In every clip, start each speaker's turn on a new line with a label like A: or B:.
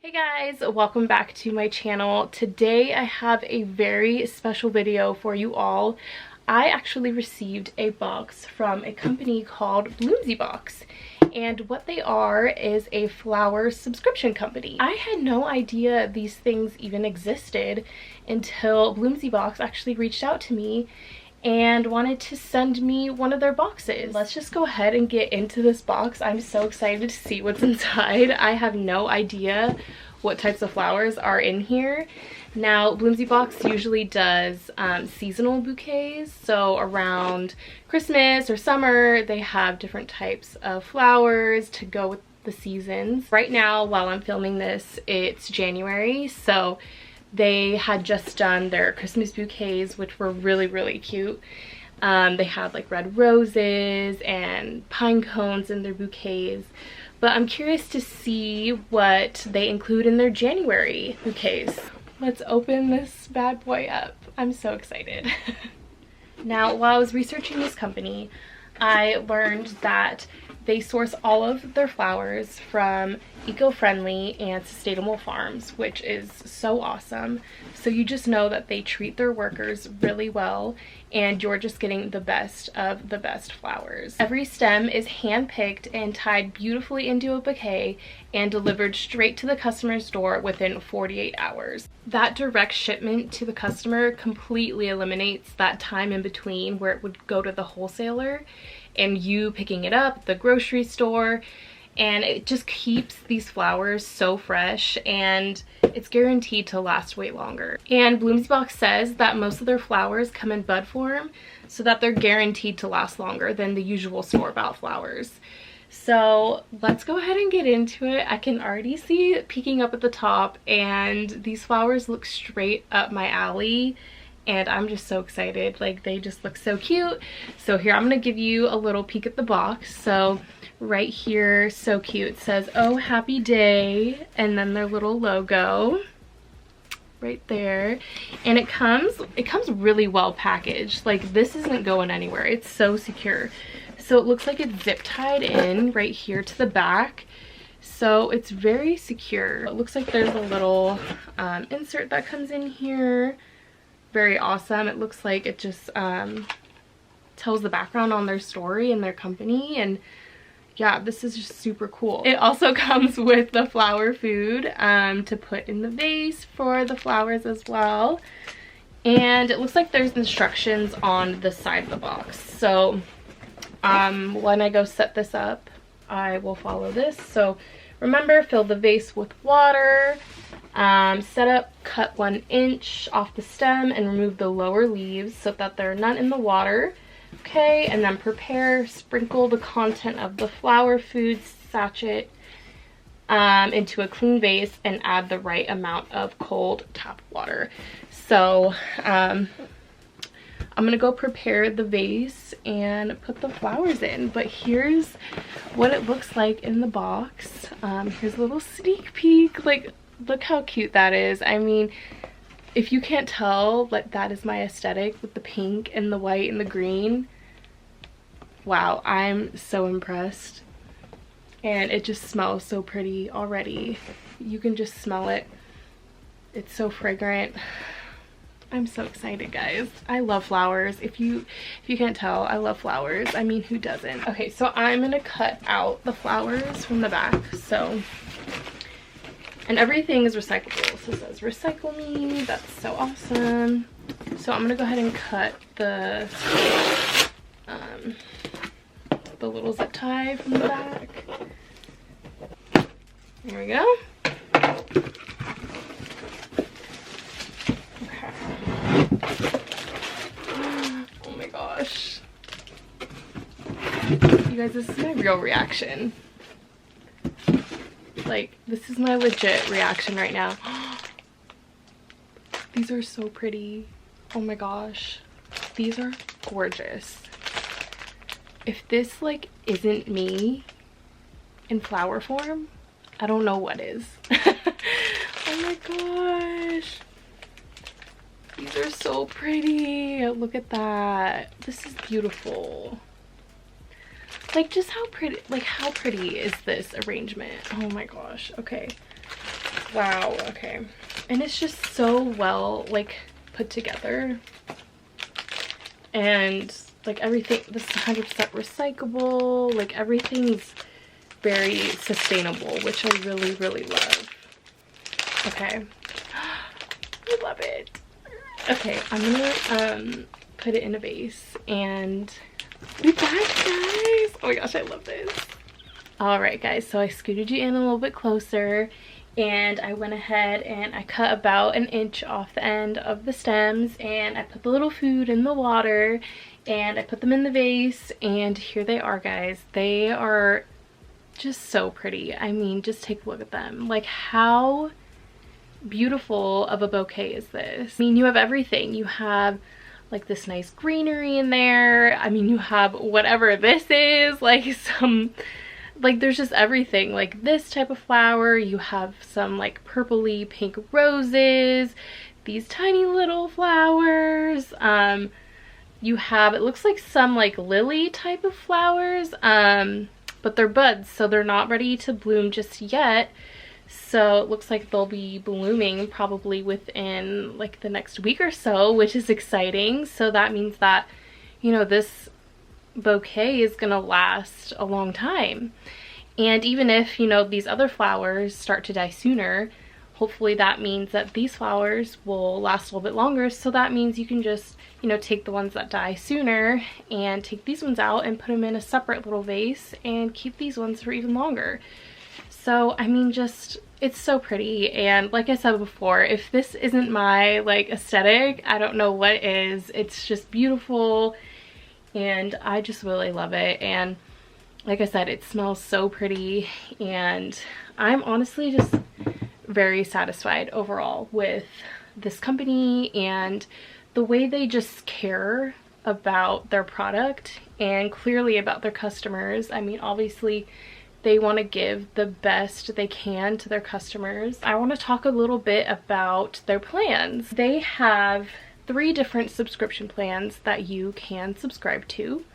A: Hey guys, welcome back to my channel. Today I have a very special video for you all. I actually received a box from a company called BloomsyBox, and what they are is a flower subscription company. I had no idea these things even existed until BloomsyBox actually reached out to me and wanted to send me one of their boxes. Let's just go ahead and get into this box. I'm so excited to see what's inside. I have no idea what types of flowers are in here. Now, BloomsyBox usually does seasonal bouquets, so around Christmas or summer, they have different types of flowers to go with the seasons. Right now, while I'm filming this, it's January, so they had just done their Christmas bouquets, which were really cute. They had like red roses and pine cones in their bouquets. But I'm curious to see what they include in their January bouquets. Let's open this bad boy up. I'm so excited. Now, while I was researching this company, I learned that they source all of their flowers from eco-friendly and sustainable farms, which is so awesome. So you just know that they treat their workers really well, and you're just getting the best of the best flowers. Every stem is hand-picked and tied beautifully into a bouquet and delivered straight to the customer's door within 48 hours. That direct shipment to the customer completely eliminates that time in between where it would go to the wholesaler and you picking it up at the grocery store, and it just keeps these flowers so fresh and it's guaranteed to last way longer. And BloomsyBox says that most of their flowers come in bud form so that they're guaranteed to last longer than the usual store-bought flowers. So let's go ahead and get into it. I can already see it peeking up at the top, and these flowers look straight up my alley. And I'm just so excited. Like, they just look so cute. So here, I'm gonna give you a little peek at the box. So right here, so cute, it says, "Oh, happy day," and then their little logo right there. And it comes really well packaged. Like, this isn't going anywhere. It's so secure. So it looks like it's zip tied in right here to the back. So it's very secure. It looks like there's a little insert that comes in here. Very awesome. It looks like it just tells the background on their story and their company, and yeah, this is just super cool. It also comes with the flower food to put in the vase for the flowers as well, and it looks like there's instructions on the side of the box. So when I go set this up, I will follow this. So remember, fill the vase with water. Set up, cut 1 inch off the stem and remove the lower leaves so that there are none in the water. Okay, and then prepare, sprinkle the content of the flower food sachet into a clean vase and add the right amount of cold tap water. So I'm gonna go prepare the vase and put the flowers in, but here's what it looks like in the box. Here's a little sneak peek. Like, look how cute that is. I mean, if you can't tell, like, that is my aesthetic with the pink and the white and the green. Wow, I'm so impressed. And it just smells so pretty already. You can just smell it. It's so fragrant. I'm so excited, guys. I love flowers. If you can't tell, I love flowers. I mean, who doesn't? Okay, so I'm gonna cut out the flowers from the back. So, and everything is recyclable. So it says recycle me. That's so awesome. So I'm gonna go ahead and cut the little zip tie from the back. There we go. Okay. Oh my gosh. You guys, this is my real reaction. Like, this is my legit reaction right now. These are so pretty. Oh my gosh. These are gorgeous. If this, like, isn't me in flower form, I don't know what is. Oh my gosh. These are so pretty. Look at that. This is beautiful. Like, just how pretty, like, how pretty is this arrangement? Oh my gosh. Okay. Wow, okay. And it's just so well like put together. And like everything, this is 100% recyclable. Like everything's very sustainable, which I really, really love. Okay. I love it. Okay, I'm gonna put it in a vase and be back, guys. Oh my gosh, I love this. All right, guys, so I scooted you in a little bit closer, and I went ahead and I cut about an inch off the end of the stems, and I put the little food in the water, and I put them in the vase, and here they are, guys. They are just so pretty. I mean, just take a look at them. Like, how beautiful of a bouquet is this? I mean, you have everything. You have like this nice greenery in there. I mean, you have whatever this is, like some, like there's just everything. Like this type of flower, you have some like purpley pink roses, these tiny little flowers. You have, it looks like some like lily type of flowers, but they're buds, so they're not ready to bloom just yet. So it looks like they'll be blooming probably within like the next week or so, which is exciting. So that means that, you know, this bouquet is gonna last a long time. And even if, you know, these other flowers start to die sooner, hopefully that means that these flowers will last a little bit longer. So that means you can just, you know, take the ones that die sooner and take these ones out and put them in a separate little vase and keep these ones for even longer. So, I mean, just, it's so pretty. And like I said before, if this isn't my like aesthetic, I don't know what is. It's just beautiful and I just really love it. And like I said, it smells so pretty, and I'm honestly just very satisfied overall with this company and the way they just care about their product and clearly about their customers. I mean, obviously they want to give the best they can to their customers. I want to talk a little bit about their plans. They have 3 different subscription plans that you can subscribe to.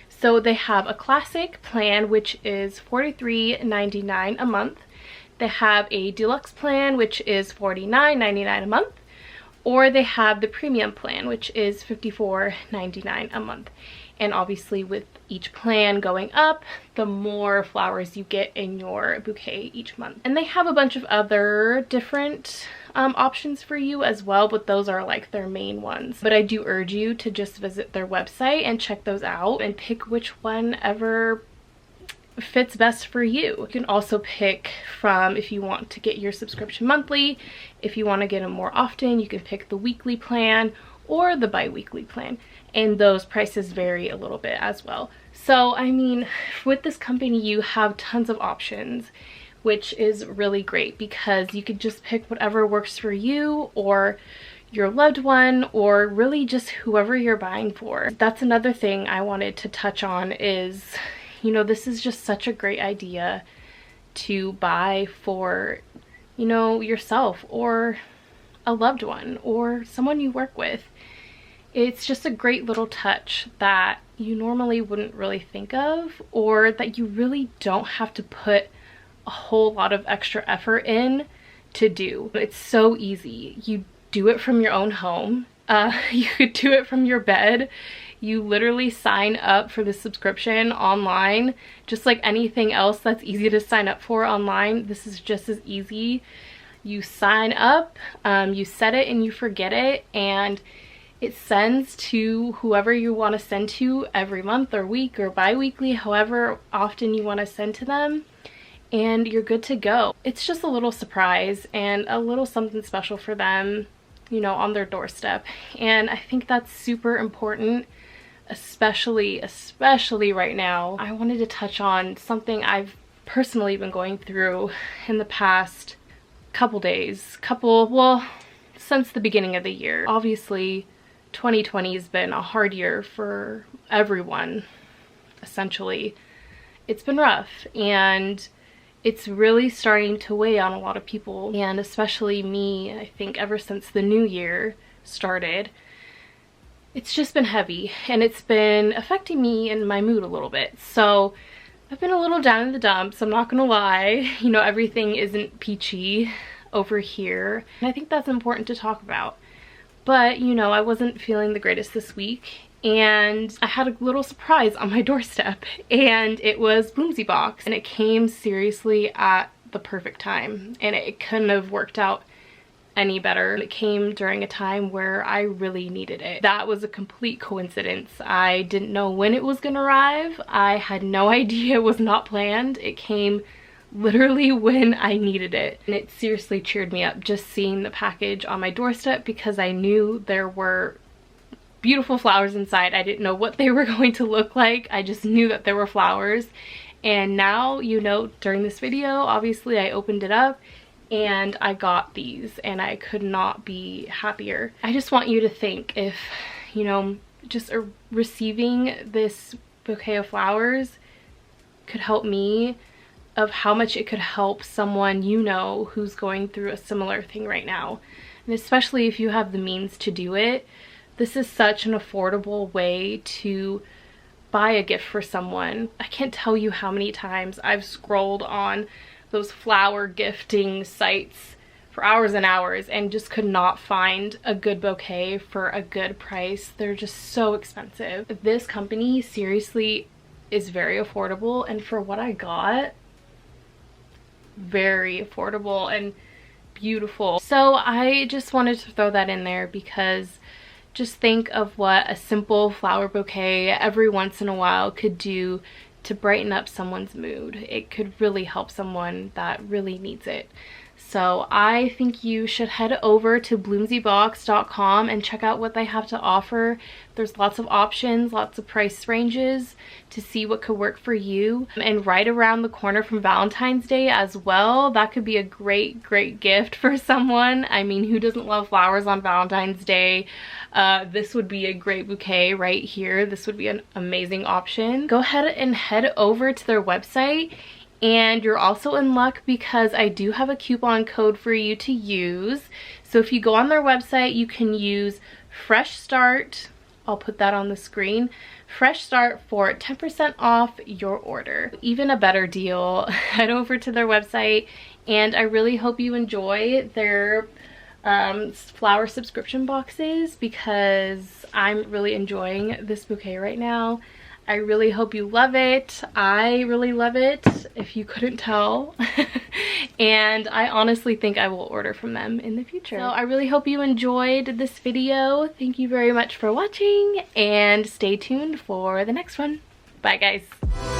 A: So they have a classic plan, which is $43.99 a month. They have a deluxe plan, which is $49.99 a month. Or they have the premium plan, which is $54.99 a month. And obviously with each plan going up, the more flowers you get in your bouquet each month. And they have a bunch of other different options for you as well, but those are like their main ones. But I do urge you to just visit their website and check those out and pick which one ever fits best for you. You can also pick from, if you want to get your subscription monthly, if you want to get them more often, you can pick the weekly plan or the bi-weekly plan, and those prices vary a little bit as well. So I mean, with this company you have tons of options, which is really great because you could just pick whatever works for you or your loved one, or really just whoever you're buying for. That's another thing I wanted to touch on is, you know, this is just such a great idea to buy for, you know, yourself or a loved one or someone you work with. It's just a great little touch that you normally wouldn't really think of, or that you really don't have to put a whole lot of extra effort in to do. It's so easy. You do it from your own home. You could do it from your bed. You literally sign up for the subscription online, just like anything else that's easy to sign up for online. This is just as easy. You sign up, you set it and you forget it, and it sends to whoever you want to send to every month or week or bi-weekly, however often you want to send to them, and you're good to go. It's just a little surprise and a little something special for them, you know, on their doorstep. And I think that's super important, especially right now. I wanted to touch on something I've personally been going through in the past couple days, well, since the beginning of the year. Obviously 2020 has been a hard year for everyone, essentially. It's been rough, and it's really starting to weigh on a lot of people, and especially me. I think ever since the new year started, it's just been heavy, and it's been affecting me and my mood a little bit. So I've been a little down in the dumps, I'm not gonna lie. You know, everything isn't peachy. over here. And I think that's important to talk about. But, you know, I wasn't feeling the greatest this week, and I had a little surprise on my doorstep, and it was BloomsyBox, and it came seriously at the perfect time, and it couldn't have worked out any better. It came during a time where I really needed it. That was a complete coincidence. I didn't know when it was gonna arrive. I had no idea. It was not planned. It came literally when I needed it, and it seriously cheered me up just seeing the package on my doorstep, because I knew there were beautiful flowers inside. I didn't know what they were going to look like. I just knew that there were flowers. And now, you know, during this video, obviously I opened it up and I got these, and I could not be happier. I just want you to think, if, you know, just receiving this bouquet of flowers could help me, of how much it could help someone you know who's going through a similar thing right now. And especially if you have the means to do it, this is such an affordable way to buy a gift for someone. I can't tell you how many times I've scrolled on those flower gifting sites for hours and hours and just could not find a good bouquet for a good price. They're just so expensive. This company seriously is very affordable, and for what I got, very affordable and beautiful. So I just wanted to throw that in there, because just think of what a simple flower bouquet every once in a while could do to brighten up someone's mood. It could really help someone that really needs it. So I think you should head over to bloomsybox.com and check out what they have to offer. There's lots of options, lots of price ranges to see what could work for you. And right around the corner from Valentine's Day as well, that could be a great gift for someone. I mean, who doesn't love flowers on Valentine's Day? This would be a great bouquet right here. This would be an amazing option. Go ahead and head over to their website. And you're also in luck, because I do have a coupon code for you to use. So if you go on their website, you can use Fresh Start. I'll put that on the screen. Fresh Start for 10% off your order. Even a better deal, head over to their website, and I really hope you enjoy their flower subscription boxes, because I'm really enjoying this bouquet right now. I really hope you love it. I really love it, if you couldn't tell. And I honestly think I will order from them in the future. So I really hope you enjoyed this video. Thank you very much for watching, and stay tuned for the next one. Bye guys.